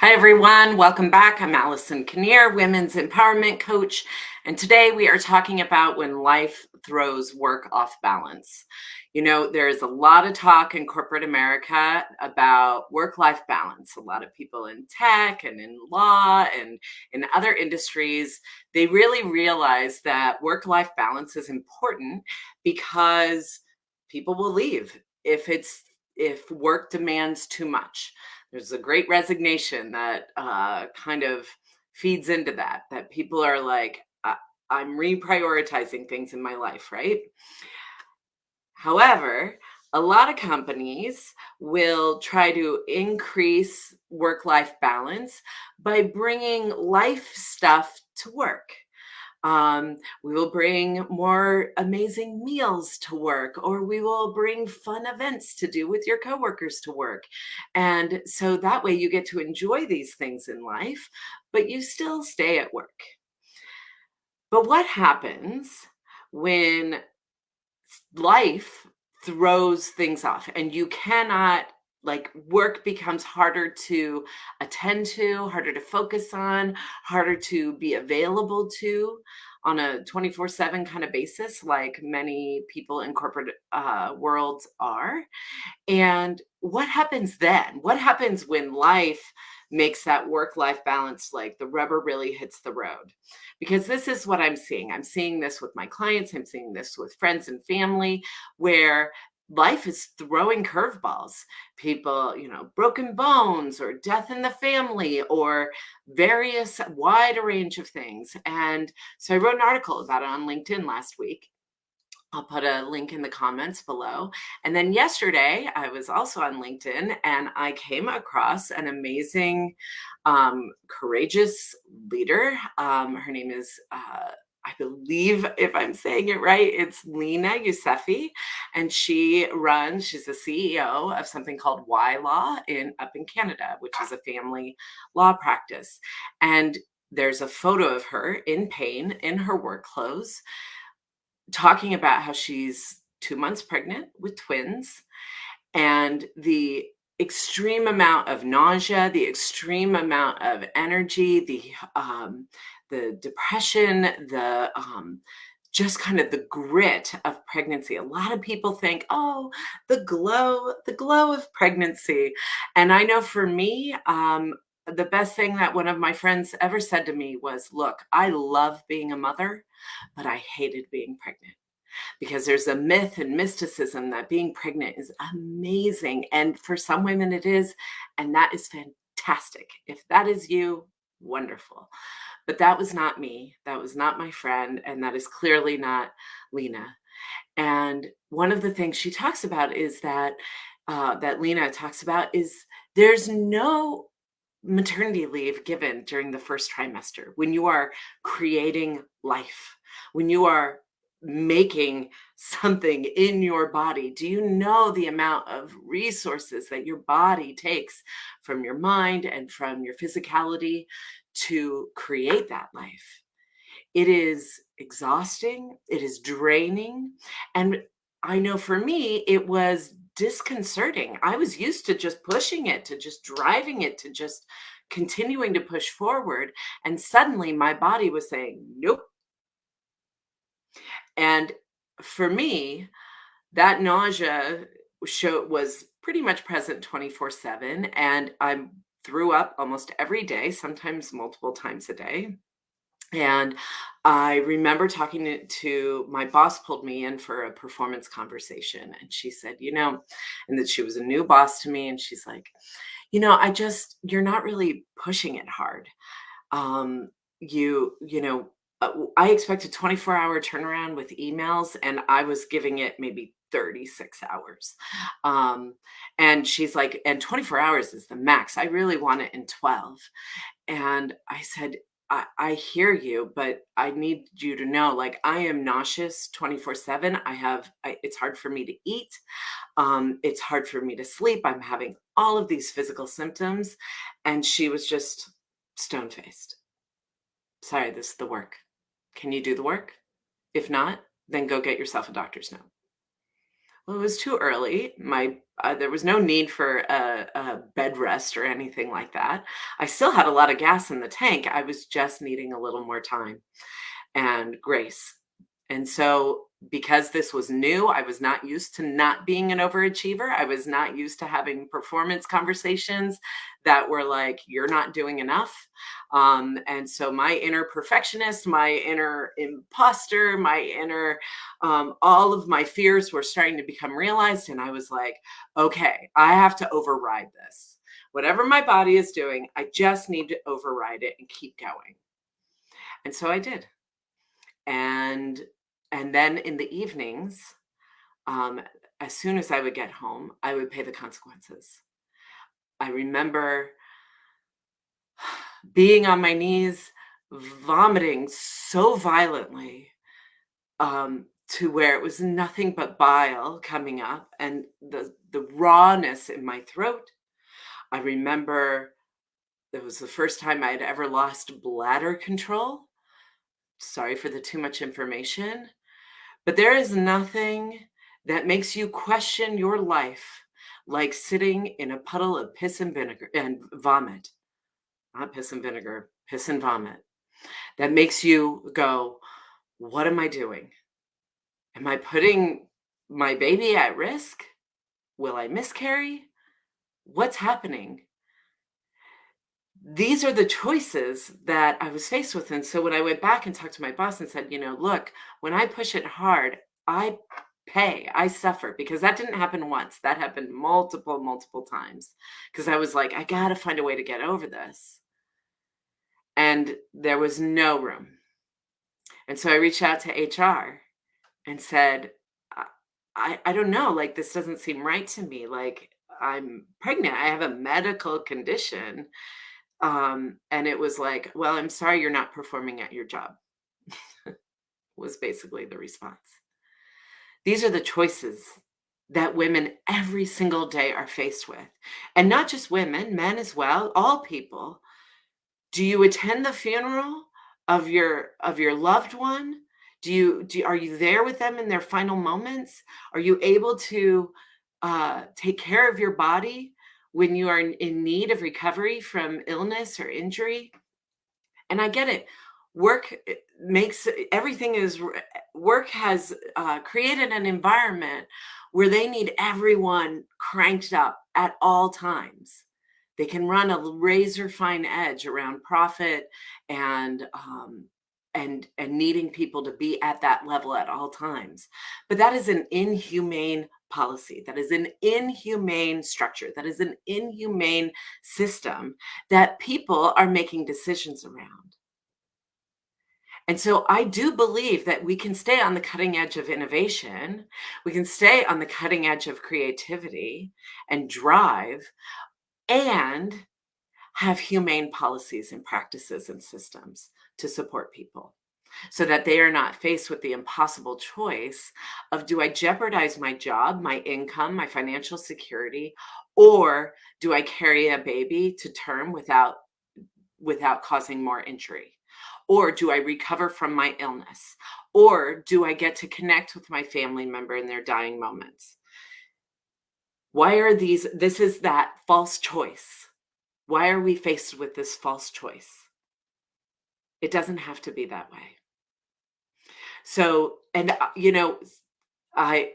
Hi, everyone. Welcome back. I'm Allison Kinnear, Women's Empowerment Coach. And today we are talking about when life throws work off balance. You know, there's a lot of talk in corporate America about work-life balance. A lot of people in tech and in law and in other industries, they really realize that work-life balance is important because people will leave if work demands too much. There's a great resignation that kind of feeds into that people are like, I'm reprioritizing things in my life, right? However, a lot of companies will try to increase work-life balance by bringing life stuff to work. We will bring more amazing meals to work, or we will bring fun events to do with your coworkers to work. And so that way you get to enjoy these things in life, but you still stay at work. But what happens when life throws things off and you cannot, like, work becomes harder to attend to, harder to focus on, harder to be available to on a 24/7 kind of basis, like many people in corporate worlds are? And what happens then? What happens when life makes that work-life balance, like the rubber really hits the road? Because this is what I'm seeing. I'm seeing this with my clients. I'm seeing this with friends and family, where life is throwing curveballs. People, broken bones or death in the family or various wide range of things. And so I wrote an article about it on LinkedIn last week. I'll put a link in the comments below. And then yesterday, I was also on LinkedIn and I came across an amazing, courageous leader. Her name is, I believe, if I'm saying it right, it's Leena Yousefi. And she's the CEO of something called YLaw up in Canada, which is a family law practice. And there's a photo of her in pain in her work clothes, talking about how she's 2 months pregnant with twins and the extreme amount of nausea, the extreme amount of energy, the depression, just kind of the grit of pregnancy. A lot of people think, oh, the glow of pregnancy. And I know for me, the best thing that one of my friends ever said to me was, look, I love being a mother, but I hated being pregnant, because there's a myth and mysticism that being pregnant is amazing. And for some women it is, and that is fantastic. If that is you, wonderful. But that was not me. That was not my friend. And that is clearly not Leena. And one of the things she talks about is that Leena talks about is there's no maternity leave given during the first trimester when you are creating life, when you are making something in your body. Do you know the amount of resources that your body takes from your mind and from your physicality to create that life? It is exhausting, it is draining, and I know for me, it was disconcerting. I was used to just pushing it, to just driving it, to just continuing to push forward, and suddenly my body was saying, "Nope." And for me, that nausea was pretty much present 24/7, and I threw up almost every day, sometimes multiple times a day. And I remember talking to my boss, pulled me in for a performance conversation. And she said, and that she was a new boss to me. And she's like, you're not really pushing it hard. Um, I expect a 24-hour turnaround with emails, and I was giving it maybe 36 hours. And she's like, and 24 hours is the max. I really want it in 12. And I said, I hear you, but I need you to know, like, I am nauseous 24/7. It's hard for me to eat. It's hard for me to sleep. I'm having all of these physical symptoms. And she was just stone faced. Sorry, this is the work. Can you do the work? If not, then go get yourself a doctor's note. Well, it was too early. There was no need for a bed rest or anything like that. I still had a lot of gas in the tank. I was just needing a little more time and grace. And so, because this was new, I was not used to not being an overachiever. I was not used to having performance conversations that were like, you're not doing enough. And so, my inner perfectionist, my inner imposter, my inner, all of my fears were starting to become realized. And I was like, okay, I have to override this. Whatever my body is doing, I just need to override it and keep going. And so I did. And then in the evenings, um, as soon as I would get home, I would pay the consequences. I remember being on my knees, vomiting so violently, to where it was nothing but bile coming up and the rawness in my throat. I remember it was the first time I had ever lost bladder control. Sorry for the too much information. But there is nothing that makes you question your life like sitting in a puddle of piss and vinegar and vomit, not piss and vinegar, piss and vomit. That makes you go, what am I doing? Am I putting my baby at risk? Will I miscarry? What's happening? These are the choices that I was faced with. And so when I went back and talked to my boss and said, look, when I push it hard, I pay, I suffer, because that didn't happen once. That happened multiple, multiple times. Because I was like, I got to find a way to get over this. And there was no room. And so I reached out to HR and said, I don't know, like, this doesn't seem right to me. Like, I'm pregnant, I have a medical condition. And it was like, well, I'm sorry you're not performing at your job, was basically the response. These are the choices that women every single day are faced with. And not just women, men as well, all people. Do you attend the funeral of your loved one? Are you there with them in their final moments? Are you able to take care of your body when you are in need of recovery from illness or injury? And I get it. Work makes everything is work has created an environment where they need everyone cranked up at all times. They can run a razor fine edge around profit and needing people to be at that level at all times. But that is an inhumane policy. That is an inhumane structure. That is an inhumane system that people are making decisions around. And so I do believe that we can stay on the cutting edge of innovation. We can stay on the cutting edge of creativity and drive and have humane policies and practices and systems to support people so that they are not faced with the impossible choice of, do I jeopardize my job, my income, my financial security, or do I carry a baby to term without causing more injury? Or do I recover from my illness? Or do I get to connect with my family member in their dying moments? Why are this is that false choice. Why are we faced with this false choice? It doesn't have to be that way. So, and I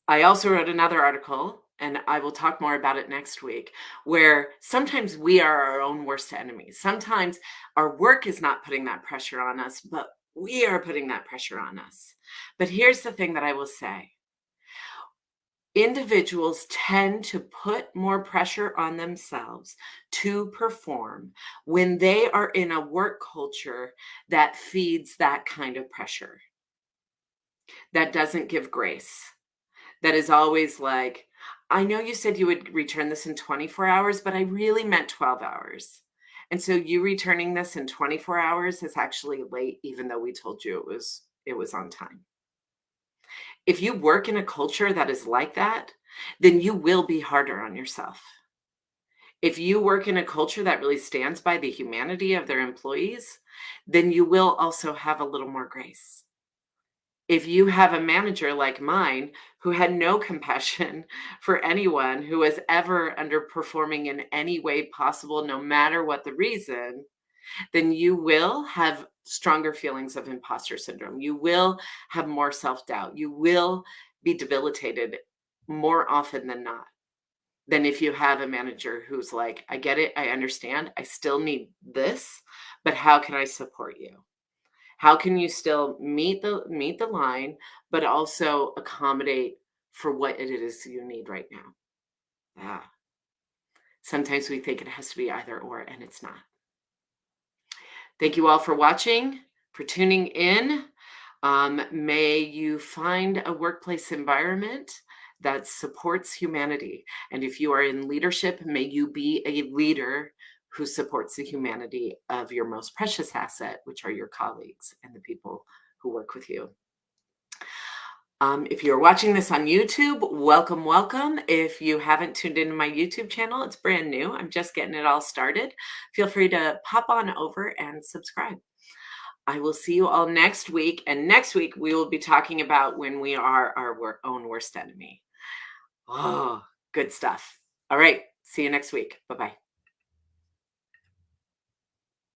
I also wrote another article, and I will talk more about it next week, where sometimes we are our own worst enemies. Sometimes our work is not putting that pressure on us, but we are putting that pressure on us. But here's the thing that I will say. Individuals tend to put more pressure on themselves to perform when they are in a work culture that feeds that kind of pressure, that doesn't give grace, that is always like, I know you said you would return this in 24 hours, but I really meant 12 hours. And so you returning this in 24 hours is actually late, even though we told you it was on time. If you work in a culture that is like that, then you will be harder on yourself. If you work in a culture that really stands by the humanity of their employees, then you will also have a little more grace. If you have a manager like mine who had no compassion for anyone who was ever underperforming in any way possible, no matter what the reason, then you will have stronger feelings of imposter syndrome. You will have more self doubt. You will be debilitated more often than not than if you have a manager who's like, I get it, I understand, I still need this, but how can I support you? How can you still meet the line, but also accommodate for what it is you need right now? Yeah. Sometimes we think it has to be either or, and it's not. Thank you all for watching, for tuning in. May you find a workplace environment that supports humanity. And if you are in leadership, may you be a leader who supports the humanity of your most precious asset, which are your colleagues and the people who work with you. If you're watching this on YouTube, welcome, welcome. If you haven't tuned into my YouTube channel, it's brand new. I'm just getting it all started. Feel free to pop on over and subscribe. I will see you all next week. And next week, we will be talking about when we are our own worst enemy. Oh, good stuff. All right. See you next week. Bye-bye.